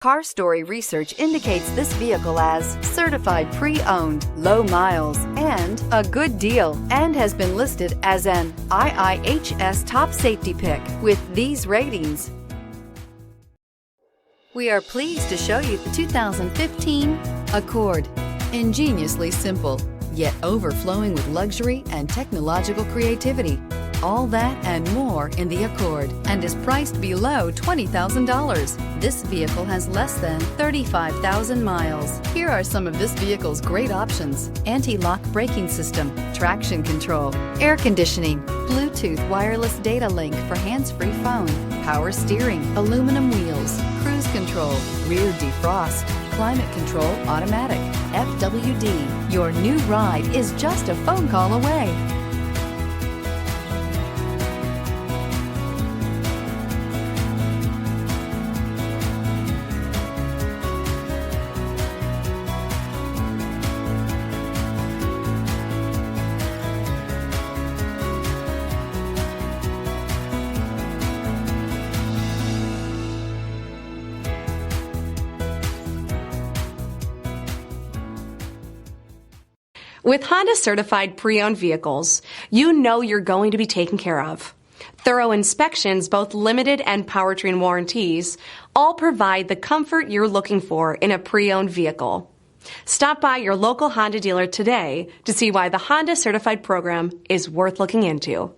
Car Story research indicates this vehicle as certified pre-owned, low miles, and a good deal, and has been listed as an IIHS top safety pick with these ratings. We are pleased to show you the 2015 Accord. Ingeniously simple, yet overflowing with luxury and technological creativity. All that and more in the Accord, and is priced below $20,000. This vehicle has less than 35,000 miles. Here are some of this vehicle's great options: anti-lock braking system, traction control, air conditioning, Bluetooth wireless data link for hands-free phone, power steering, aluminum wheels, cruise control, rear defrost, climate control automatic, FWD. Your new ride is just a phone call away. With Honda certified pre-owned vehicles, you know you're going to be taken care of. Thorough inspections, both limited and powertrain warranties, all provide the comfort you're looking for in a pre-owned vehicle. Stop by your local Honda dealer today to see why the Honda certified program is worth looking into.